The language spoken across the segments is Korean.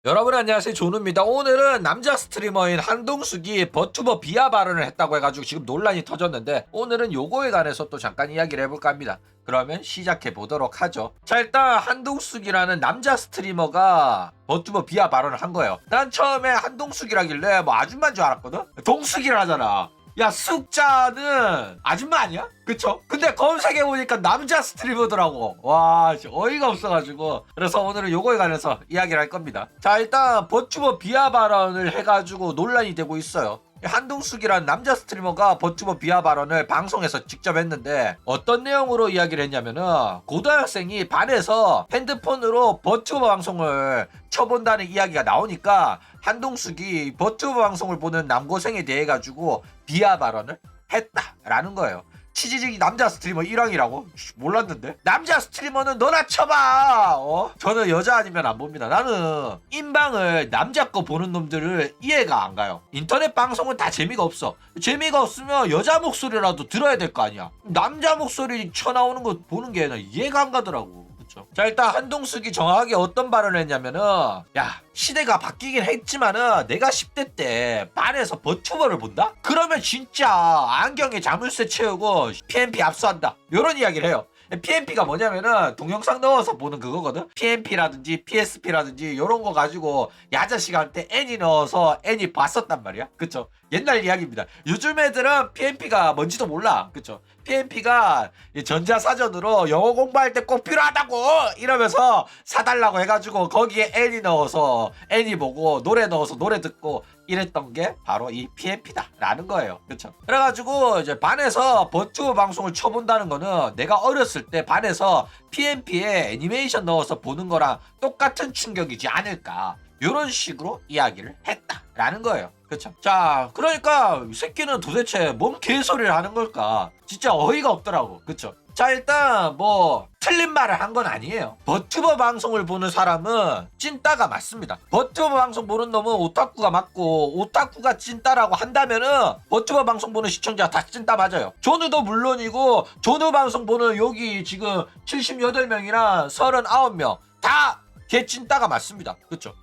여러분 안녕하세요, 조누입니다. 오늘은 남자 스트리머인 한동숙이 버튜버 비하 발언을 했다고 해가지고 지금 논란이 터졌는데, 오늘은 요거에 관해서 또 잠깐 이야기를 해볼까 합니다. 그러면 시작해 보도록 하죠. 자, 일단 한동숙이라는 남자 스트리머가 버튜버 비하 발언을 한 거예요. 난 처음에 한동숙이라길래 뭐 아줌마인 줄 알았거든. 동숙이라 하잖아. 야, 숙자는 아줌마 아니야? 그쵸? 근데 검색해보니까 남자 스트리머더라고. 와, 어이가 없어가지고. 그래서 오늘은 요거에 관해서 이야기를 할 겁니다. 자, 일단 버튜버 비하 발언을 해가지고 논란이 되고 있어요. 한동숙이라는 남자 스트리머가 버튜버 비하 발언을 방송에서 직접 했는데, 어떤 내용으로 이야기를 했냐면은 고등학생이 반에서 핸드폰으로 버튜버 방송을 쳐본다는 이야기가 나오니까 한동숙이 버튜버 방송을 보는 남고생에 대해 가지고 비하 발언을 했다라는 거예요. 치지직이 남자 스트리머 1왕이라고? 몰랐는데? 남자 스트리머는 너나 쳐봐! 저는 여자 아니면 안 봅니다. 나는 인방을 남자 거 보는 놈들을 이해가 안 가요. 인터넷 방송은 다 재미가 없어. 재미가 없으면 여자 목소리라도 들어야 될 거 아니야. 남자 목소리 쳐나오는 거 보는 게 이해가 안 가더라고. 자, 일단 한동숙이 정확하게 어떤 발언을 했냐면은, 야, 시대가 바뀌긴 했지만은 내가 10대 때 반에서 버튜버를 본다? 그러면 진짜 안경에 자물쇠 채우고 PMP 압수한다, 요런 이야기를 해요. PMP가 뭐냐면은 동영상 넣어서 보는 그거거든. PMP라든지 PSP라든지 요런 거 가지고 야자 시간 때 애니 넣어서 애니 봤었단 말이야. 그쵸? 옛날 이야기입니다. 요즘 애들은 PMP가 뭔지도 몰라. 그쵸? PMP가 전자사전으로 영어 공부할 때 꼭 필요하다고 이러면서 사달라고 해가지고 거기에 애니 넣어서 애니 보고 노래 넣어서 노래 듣고 이랬던 게 바로 이 PMP다 라는 거예요. 그쵸? 그래가지고 이제 반에서 버튜버 방송을 쳐본다는 거는 내가 어렸을 때 반에서 PMP에 애니메이션 넣어서 보는 거랑 똑같은 충격이지 않을까, 요런 식으로 이야기를 했다라는 거예요. 그쵸? 자, 그러니까 이 새끼는 도대체 뭔 개소리를 하는 걸까? 진짜 어이가 없더라고. 그쵸? 자, 일단 뭐 틀린 말을 한 건 아니에요. 버튜버 방송을 보는 사람은 찐따가 맞습니다. 버튜버 방송 보는 놈은 오타쿠가 맞고, 오타쿠가 찐따라고 한다면은 버튜버 방송 보는 시청자 다 찐따 맞아요. 조누도 물론이고, 조누 방송 보는 여기 지금 78명이랑 39명 다 개찐따가 맞습니다. 그쵸?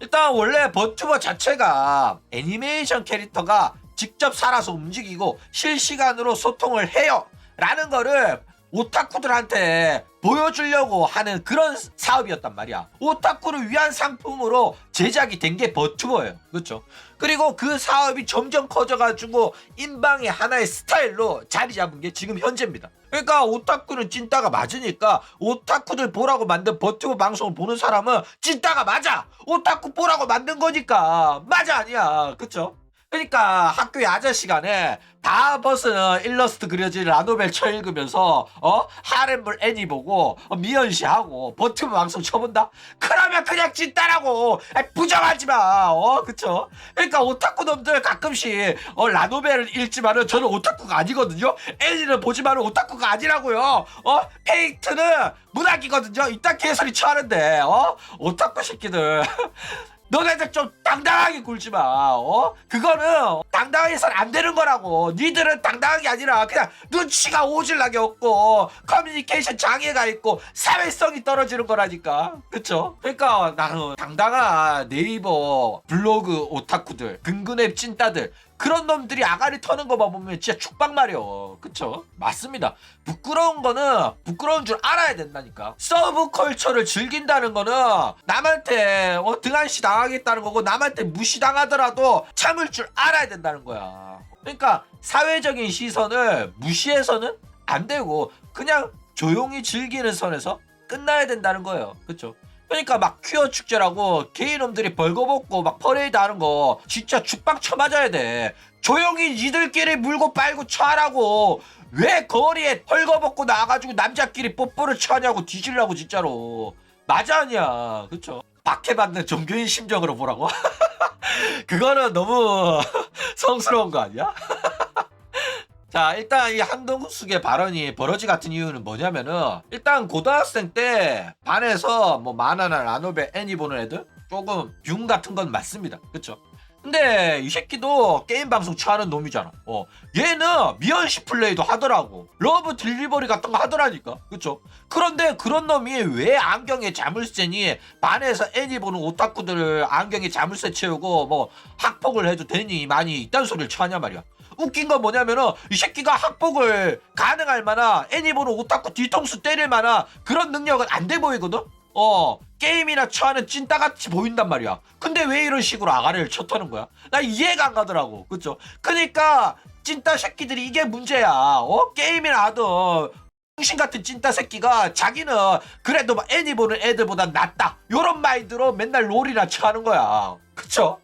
일단 원래 버튜버 자체가 애니메이션 캐릭터가 직접 살아서 움직이고 실시간으로 소통을 해요 라는 거를 오타쿠들한테 보여주려고 하는 그런 사업이었단 말이야. 오타쿠를 위한 상품으로 제작이 된 게 버튜버예요. 그렇죠? 그리고 그 사업이 점점 커져가지고 인방의 하나의 스타일로 자리 잡은 게 지금 현재입니다. 그러니까 오타쿠는 찐따가 맞으니까 오타쿠들 보라고 만든 버튜버 방송을 보는 사람은 찐따가 맞아! 오타쿠 보라고 만든 거니까 맞아 아니야. 그쵸? 그러니까 학교 야자 시간에 다 벗은 일러스트 그려진 라노벨 쳐읽으면서 하렘물 애니 보고 미연시하고 버튜버 방송 쳐본다? 그러면 그냥 찐따라고. 부정하지마. 그쵸? 그러니까 오타쿠 놈들 가끔씩 라노벨을 읽지만은 저는 오타쿠가 아니거든요. 애니는 보지만은 오타쿠가 아니라고요. 페이트는 문학이거든요. 이딴 개소리 쳐하는데 오타쿠 새끼들 너네들 좀 당당하게 굴지마. 그거는 당당하게 해서는 안 되는 거라고. 니들은 당당한 게 아니라 그냥 눈치가 오질나게 없고 커뮤니케이션 장애가 있고 사회성이 떨어지는 거라니까. 그쵸? 그러니까 나는 당당한 네이버 블로그 오타쿠들, 근근앱 찐따들, 그런 놈들이 아가리 터는 거만 보면 진짜 죽박말이요. 그쵸? 맞습니다. 부끄러운 거는 부끄러운 줄 알아야 된다니까. 서브컬처를 즐긴다는 거는 남한테 등한시 당하겠다는 거고, 남한테 무시당하더라도 참을 줄 알아야 된다는 거야. 그러니까 사회적인 시선을 무시해서는 안 되고 그냥 조용히 즐기는 선에서 끝나야 된다는 거예요. 그쵸? 그러니까 막 퀴어 축제라고 게이놈들이 벌거벗고 막 퍼레이드 하는 거 진짜 죽빵 쳐맞아야 돼. 조용히 니들끼리 물고 빨고 쳐하라고. 왜 거리에 헐거벗고 나가지고 남자끼리 뽀뽀를 쳐하냐고. 뒤질라고 진짜로. 맞아 아니야. 그쵸? 박해받는 종교인 심정으로 보라고? 그거는 너무 성스러운 거 아니야? 자, 일단 이 한동숙의 발언이 버러지 같은 이유는 뭐냐면은, 일단 고등학생 때 반에서 뭐 만화나 라노벨 애니 보는 애들 조금 뷪 같은 건 맞습니다. 그쵸? 근데 이 새끼도 게임 방송 취하는 놈이잖아. 얘는 미연시 플레이도 하더라고. 러브 딜리버리 같은 거 하더라니까. 그쵸? 그런데 그런 놈이 왜 안경에 자물쇠니 반에서 애니 보는 오타쿠들을 안경에 자물쇠 채우고 뭐 학폭을 해도 되니 많이 이딴 소리를 쳐하냐 말이야. 웃긴 건 뭐냐면은 이 새끼가 학폭을 가능할 만한 애니 보는 오타쿠 뒤통수 때릴 만한 그런 능력은 안 돼 보이거든? 게임이나 처하는 찐따같이 보인단 말이야. 근데 왜 이런 식으로 아가리를 쳐터는 거야? 나 이해가 안 가더라고. 그쵸? 그니까 찐따 새끼들이 이게 문제야. 게임이나 하든 신 같은 찐따 새끼가 자기는 그래도 막 애니 보는 애들보다 낫다 요런 마인드로 맨날 롤이나 쳐하는 거야. 그쵸?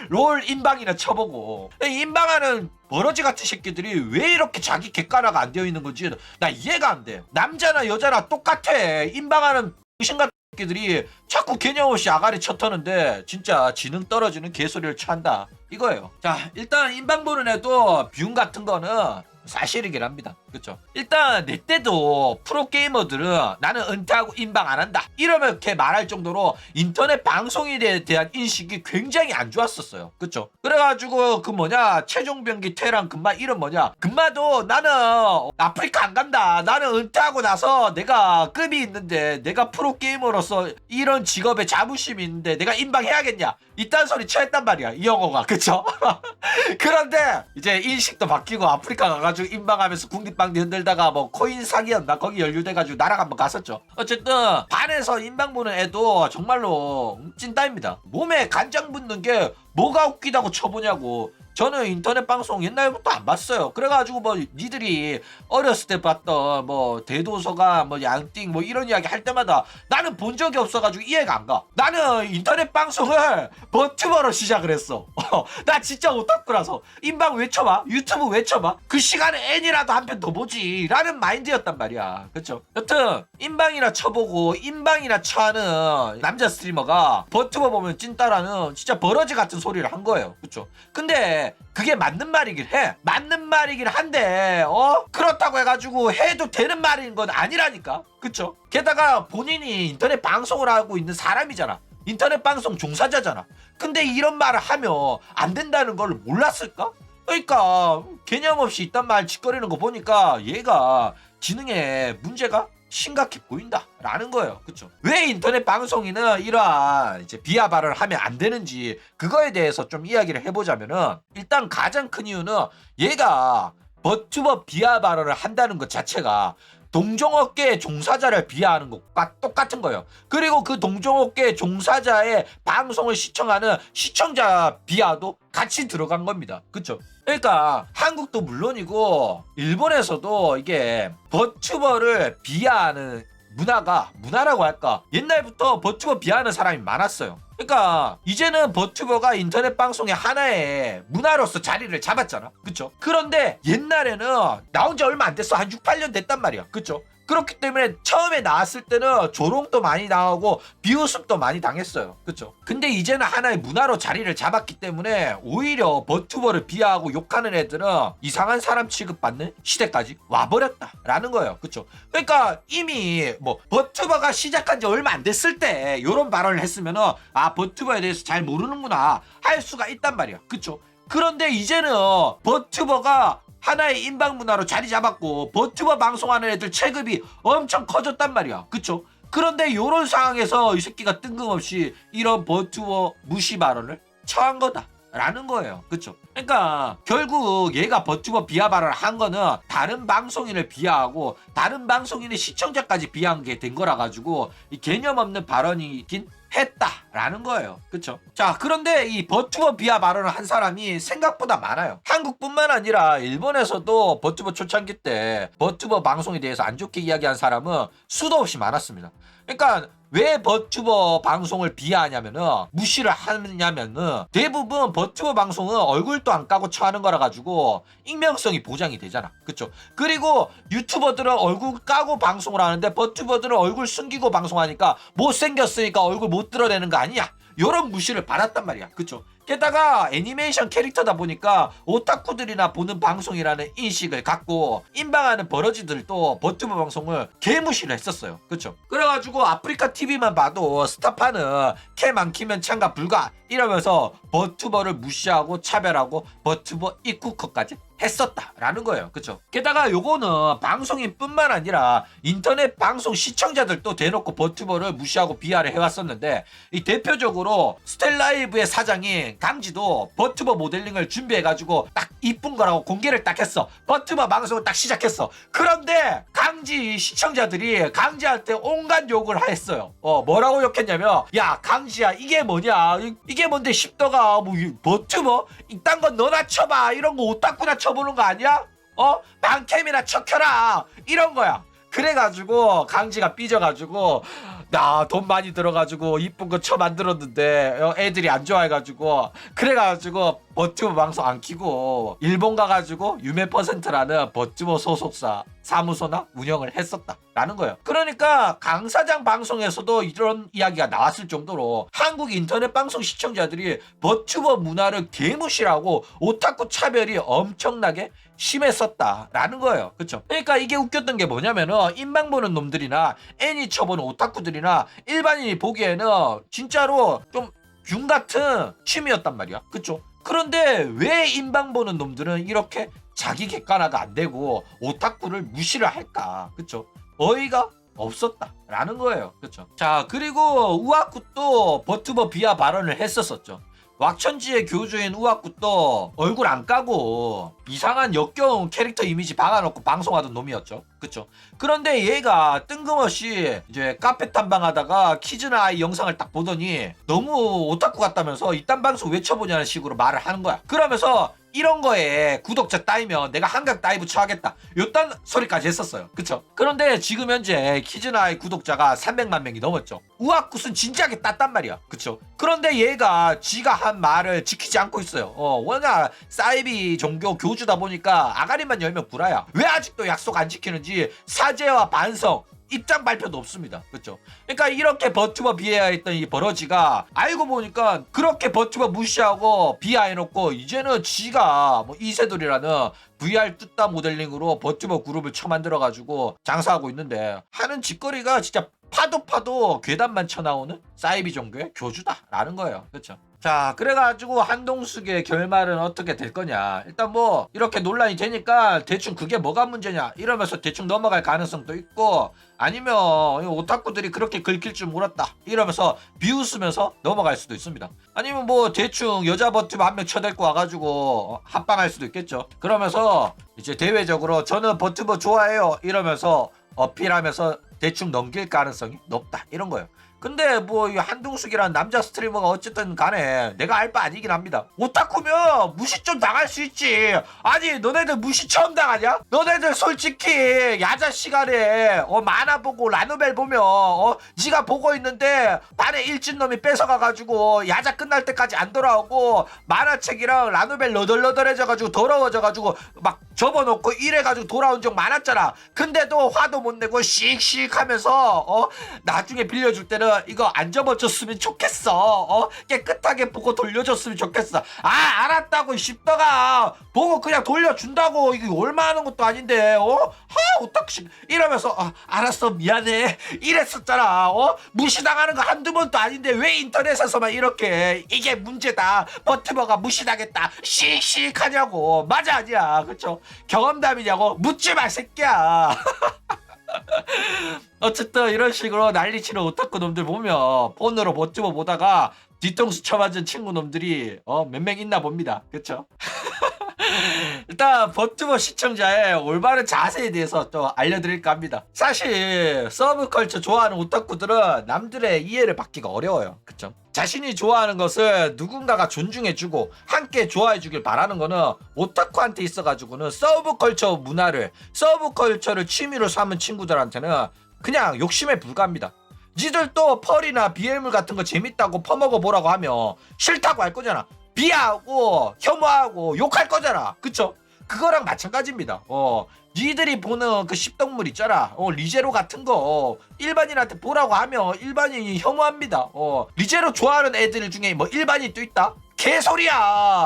롤 인방이나 쳐보고 인방하는 버러지 같은 새끼들이 왜 이렇게 자기 객관화가 안 되어 있는 건지 나 이해가 안 돼. 남자나 여자나 똑같아. 인방하는 신 같은 새끼들이 자꾸 개념 없이 아가리 쳐터는데 진짜 지능 떨어지는 개소리를 쳐한다 이거예요. 자, 일단 인방 보는 애도 뷰 같은 거는 사실이긴 합니다. 그쵸? 일단 내 때도 프로게이머들은 나는 은퇴하고 인방 안 한다 이렇게 말할 정도로 인터넷 방송에 대한 인식이 굉장히 안 좋았었어요. 그쵸? 그래가지고 그 뭐냐 최종병기 퇴랑 금마 이름 뭐냐 금마도 나는 아프리카 안 간다. 나는 은퇴하고 나서 내가 급이 있는데 내가 프로게이머로서 이런 직업에 자부심이 있는데 내가 인방 해야겠냐 이딴 소리 쳐했단 말이야 이 영어가. 그쵸? 그런데 이제 인식도 바뀌고 아프리카 가가지고 인방하면서 국립방디 흔들다가 뭐 코인 사기였나 거기 연루돼가지고 나랑 한번 갔었죠. 어쨌든 반에서 인방 보는 애도 정말로 찐따입니다. 몸에 간장 붙는 게 뭐가 웃기다고 쳐보냐고. 저는 인터넷 방송 옛날부터 안 봤어요. 그래가지고 뭐 니들이 어렸을 때 봤던 뭐 대도서관 뭐 양띵 뭐 이런 이야기 할 때마다 나는 본 적이 없어가지고 이해가 안 가. 나는 인터넷 방송을 버튜버로 시작을 했어. 나 진짜 오타쿠라서 인방 왜 쳐봐? 유튜브 왜 쳐봐? 그 시간에 애니라도 한 편 더 보지 라는 마인드였단 말이야. 그쵸? 여튼 인방이나 쳐보고 인방이나 쳐하는 남자 스트리머가 버튜버 보면 찐따라는 진짜 버러지 같은 소리를 한 거예요. 그쵸? 근데 그게 맞는 말이긴 해. 맞는 말이긴 한데 그렇다고 해가지고 해도 되는 말인 건 아니라니까. 그쵸? 게다가 본인이 인터넷 방송을 하고 있는 사람이잖아. 인터넷 방송 종사자잖아. 근데 이런 말을 하면 안 된다는 걸 몰랐을까? 그러니까 개념 없이 이딴 말 짓거리는 거 보니까 얘가 지능에 문제가 심각해 보인다라는 거예요. 그쵸? 왜 인터넷 방송인은 이러한 이제 비하 발언을 하면 안 되는지 그거에 대해서 좀 이야기를 해보자면은 일단 가장 큰 이유는 얘가 버튜버 비하 발언을 한다는 것 자체가 동종업계 종사자를 비하하는 것과 똑같은 거예요. 그리고 그 동종업계 종사자의 방송을 시청하는 시청자 비하도 같이 들어간 겁니다. 그쵸? 그러니까 한국도 물론이고 일본에서도 이게 버튜버를 비하하는 문화라고 할까? 옛날부터 버튜버 비하하는 사람이 많았어요. 그러니까 이제는 버튜버가 인터넷 방송의 하나의 문화로서 자리를 잡았잖아. 그쵸? 그런데 옛날에는 나온 지 얼마 안 됐어. 한 6, 8년 됐단 말이야. 그쵸? 그렇기 때문에 처음에 나왔을 때는 조롱도 많이 나오고 비웃음도 많이 당했어요. 그쵸? 근데 이제는 하나의 문화로 자리를 잡았기 때문에 오히려 버튜버를 비하하고 욕하는 애들은 이상한 사람 취급받는 시대까지 와버렸다라는 거예요. 그쵸? 그러니까 이미 뭐 버튜버가 시작한 지 얼마 안 됐을 때 이런 발언을 했으면은 아 버튜버에 대해서 잘 모르는구나 할 수가 있단 말이야. 그쵸? 그런데 이제는 버튜버가 하나의 인방 문화로 자리 잡았고 버튜버 방송하는 애들 체급이 엄청 커졌단 말이야. 그쵸? 그런데 요런 상황에서 이 새끼가 뜬금없이 이런 버튜버 무시 발언을 처한 거다 라는 거예요. 그쵸? 그러니까 결국 얘가 버튜버 비하 발언을 한 거는 다른 방송인을 비하하고 다른 방송인의 시청자까지 비하한 게 된 거라 가지고 이 개념 없는 발언이긴 했다라는 거예요. 그쵸? 자, 그런데 이 버튜버 비하 발언을 한 사람이 생각보다 많아요. 한국뿐만 아니라 일본에서도 버튜버 초창기 때 버튜버 방송에 대해서 안 좋게 이야기한 사람은 수도 없이 많았습니다. 그러니까 왜 버튜버 방송을 비하하냐면은 무시를 하냐면은 대부분 버튜버 방송은 얼굴도 안 까고 처하는 거라 가지고 익명성이 보장이 되잖아. 그쵸? 그리고 유튜버들은 얼굴 까고 방송을 하는데 버튜버들은 얼굴 숨기고 방송하니까 못생겼으니까 얼굴 못 드러내는 거 아니야? 요런 무시를 받았단 말이야. 그쵸? 게다가 애니메이션 캐릭터다 보니까 오타쿠들이나 보는 방송이라는 인식을 갖고 인방하는 버러지들도 버튜버 방송을 개무시를 했었어요. 그쵸? 그래가지고 아프리카 TV만 봐도 스타파는 캠 안 키면 참가 불가 이러면서 버튜버를 무시하고 차별하고 버튜버 입국컷까지 했었다라는 거예요. 그쵸? 게다가 요거는 방송인 뿐만 아니라 인터넷 방송 시청자들도 대놓고 버튜버를 무시하고 비하를 해왔었는데, 이 대표적으로 스텔라이브의 사장인 강지도 버튜버 모델링을 준비해가지고 딱 이쁜 거라고 공개를 딱 했어. 버튜버 방송을 딱 시작했어. 그런데 강지 시청자들이 강지한테 온갖 욕을 했어요. 뭐라고 욕했냐면, 야 강지야 이게 뭐냐, 이게 뭔데 십더가 뭐 버튜버 이딴 건 너나 쳐봐, 이런 거 오타쿠나 쳐보는 거 아니야? 방캠이나 쳐켜라 이런 거야. 그래가지고 강지가 삐져가지고, 나 돈 많이 들어가지고 이쁜 거 쳐 만들었는데 애들이 안 좋아해가지고, 그래가지고 버튜버 방송 안 키고 일본 가가지고 유메 퍼센트라는 버튜버 소속사 사무소나 운영을 했었다라는 거예요. 그러니까 강 사장 방송에서도 이런 이야기가 나왔을 정도로 한국 인터넷 방송 시청자들이 버튜버 문화를 개무시하고 오타쿠 차별이 엄청나게 심했었다라는 거예요. 그쵸? 그러니까 이게 웃겼던 게 뭐냐면은, 인방 보는 놈들이나 애니 쳐보는 오타쿠들이나 일반인이 보기에는 진짜로 좀 균 같은 취미였단 말이야. 그쵸? 그런데 왜 인방 보는 놈들은 이렇게 자기 객관화가 안 되고 오타쿠를 무시를 할까? 그쵸? 어이가 없었다라는 거예요. 그쵸? 자, 그리고 우아쿠도 버튜버 비하 발언을 했었었죠. 왁천지의 교주인 우아쿠도 얼굴 안 까고 이상한 역겨운 캐릭터 이미지 박아놓고 방송하던 놈이었죠. 그쵸? 그런데 얘가 뜬금없이 이제 카페 탐방하다가 키즈나 아이 영상을 딱 보더니 너무 오타쿠 같다면서 이딴 방송 왜 쳐보냐는 식으로 말을 하는 거야. 그러면서 이런 거에 구독자 따이면 내가 한강 다이브 쳐하겠다, 요딴 소리까지 했었어요. 그쵸? 그런데 지금 현재 키즈나이 구독자가 300만 명이 넘었죠. 우아쿠는 진지하게 땄단 말이야. 그쵸? 그런데 얘가 지가 한 말을 지키지 않고 있어요. 워낙 사이비 종교 교주다 보니까 아가리만 열면 구라야. 왜 아직도 약속 안 지키는지 사죄와 반성, 입장 발표도 없습니다. 그렇죠? 그러니까 이렇게 버튜버 비하했던 이 버러지가 알고 보니까 그렇게 버튜버 무시하고 비하해놓고 이제는 지가 뭐 이세돌이라는 VR 뚜따 모델링으로 버튜버 그룹을 쳐만들어가지고 장사하고 있는데, 하는 짓거리가 진짜 파도 괴담만 쳐나오는 사이비 종교의 교주다라는 거예요. 그렇죠? 자, 그래가지고 한동숙의 결말은 어떻게 될 거냐. 일단 뭐 이렇게 논란이 되니까 대충 그게 뭐가 문제냐 이러면서 대충 넘어갈 가능성도 있고, 아니면 오타쿠들이 그렇게 긁힐 줄 몰랐다 이러면서 비웃으면서 넘어갈 수도 있습니다. 아니면 뭐 대충 여자 버튜버 한 명 쳐들고 와가지고 합방할 수도 있겠죠. 그러면서 이제 대외적으로 저는 버튜버 좋아해요 이러면서 어필하면서 대충 넘길 가능성이 높다 이런 거예요. 근데 뭐 이 한동숙이란 남자 스트리머가 어쨌든 간에 내가 알 바 아니긴 합니다. 오타쿠면 무시 좀 당할 수 있지. 아니 너네들 무시 처음 당하냐? 너네들 솔직히 야자 시간에 만화 보고 라노벨 보면 지가 보고 있는데 반에 일진 놈이 뺏어가가지고 야자 끝날 때까지 안 돌아오고 만화책이랑 라노벨 너덜너덜해져가지고 더러워져가지고 막 접어놓고 이래가지고 돌아온 적 많았잖아. 근데도 화도 못 내고 씩씩하면서 나중에 빌려줄 때는 이거 안 접어줬으면 좋겠어. 깨끗하게 보고 돌려줬으면 좋겠어. 아 알았다고 십더가 보고 그냥 돌려준다고. 이게 얼마 하는 것도 아닌데 오딱식 이러면서 알았어 미안해 이랬었잖아. 무시당하는 거 한두 번도 아닌데 왜 인터넷에서만 이렇게 이게 문제다, 버튜버가 무시당했다 씩씩하냐고. 맞아 아니야. 그쵸? 경험담이냐고 묻지 마 새끼야. 어쨌든 이런 식으로 난리치는 오타쿠 놈들 보면 폰으로 버튜버 보다가 뒤통수 쳐맞은 친구 놈들이 몇 명 있나 봅니다. 그쵸? 일단 버튜버 시청자의 올바른 자세에 대해서 또 알려드릴까 합니다. 사실 서브컬처 좋아하는 오타쿠들은 남들의 이해를 받기가 어려워요. 그쵸? 자신이 좋아하는 것을 누군가가 존중해주고 함께 좋아해주길 바라는 거는 오타쿠한테 있어가지고는 서브컬처를 취미로 삼은 친구들한테는 그냥 욕심에 불과합니다. 니들도 펄이나 BL물 같은 거 재밌다고 퍼먹어 보라고 하면 싫다고 할 거잖아. 비하하고 혐오하고 욕할 거잖아. 그쵸? 그거랑 마찬가지입니다. 니들이 보는 그 십동물 있잖아. 리제로 같은 거 일반인한테 보라고 하면 일반인이 혐오합니다. 리제로 좋아하는 애들 중에 뭐 일반인 또 있다? 개소리야.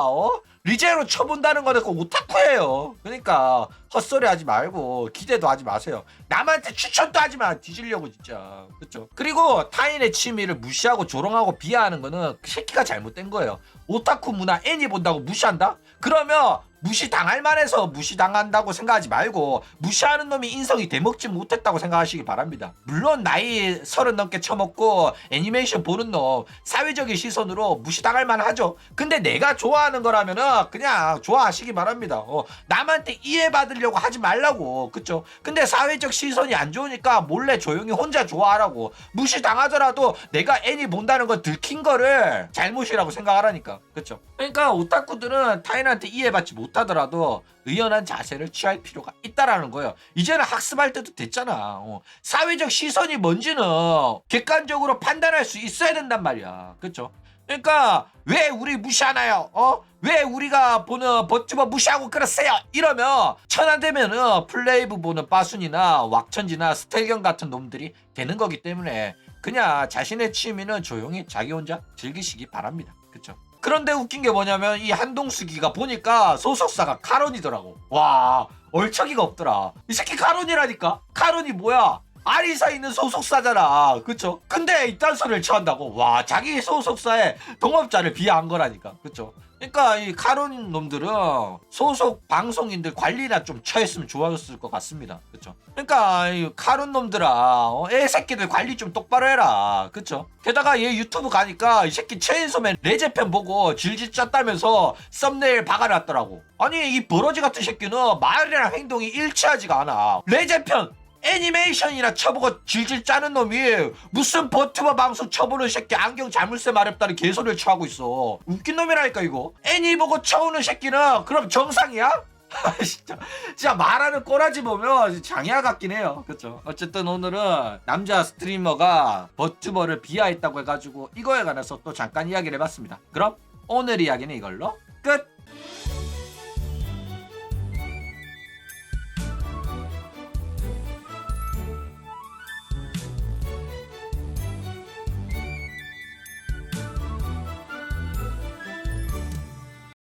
리제로 쳐본다는 거는 그 오타쿠예요. 그러니까 헛소리 하지 말고 기대도 하지 마세요. 남한테 추천도 하지 마. 뒤지려고 진짜. 그쵸? 그리고 타인의 취미를 무시하고 조롱하고 비하하는 거는 그 새끼가 잘못된 거예요. 오타쿠 문화 애니 본다고 무시한다? 그러면 무시당할 만해서 무시당한다고 생각하지 말고 무시하는 놈이 인성이 대먹지 못했다고 생각하시기 바랍니다. 물론 나이 30 넘게 처먹고 애니메이션 보는 놈 사회적인 시선으로 무시당할 만하죠. 근데 내가 좋아하는 거라면은 그냥 좋아하시기 바랍니다. 남한테 이해받으려고 하지 말라고. 그쵸? 근데 사회적 시선이 안 좋으니까 몰래 조용히 혼자 좋아하라고. 무시당하더라도 내가 애니 본다는 거 들킨 거를 잘못이라고 생각하라니까. 그쵸? 그러니까 오타쿠들은 타인한테 이해받지 못하더라도 의연한 자세를 취할 필요가 있다라는 거예요. 이제는 학습할 때도 됐잖아. 사회적 시선이 뭔지는 객관적으로 판단할 수 있어야 된단 말이야. 그쵸? 그러니까 왜 우리 무시하나요? 왜 우리가 보는 버튜버 무시하고 그러세요? 이러면 천하되면은 플레이브 보는 빠순이나 왁천지나 스텔경 같은 놈들이 되는 거기 때문에 그냥 자신의 취미는 조용히 자기 혼자 즐기시기 바랍니다. 그쵸? 그런데 웃긴 게 뭐냐면 이 한동숙이가 보니까 소속사가 카론이더라고. 와, 얼척이가 없더라. 이 새끼 카론이라니까? 카론이 뭐야? 아리사 있는 소속사잖아. 그쵸? 근데 이딴 소리를 취한다고? 와, 자기 소속사의 동업자를 비하한 거라니까. 그쵸? 그러니까 이 카론 놈들은 소속 방송인들 관리나 좀 처했으면 좋았을 것 같습니다. 그쵸? 그러니까 이 카론 놈들아, 애 새끼들 관리 좀 똑바로 해라. 그쵸? 게다가 얘 유튜브 가니까 이 새끼 체인소맨 레제편 보고 질질 짰다면서 썸네일 박아놨더라고. 아니 이 버러지 같은 새끼는 말이랑 행동이 일치하지가 않아. 레제편 애니메이션이나 쳐보고 질질 짜는 놈이 무슨 버튜버 방송 쳐보는 새끼 안경 자물쇠 마렵다는 개소리를 쳐하고 있어. 웃긴 놈이라니까 이거. 애니 보고 쳐오는 새끼는 그럼 정상이야? 진짜 말하는 꼬라지 보면 장애아 같긴 해요. 그쵸? 어쨌든 오늘은 남자 스트리머가 버튜버를 비하했다고 해가지고 이거에 관해서 또 잠깐 이야기를 해봤습니다. 그럼 오늘 이야기는 이걸로 끝!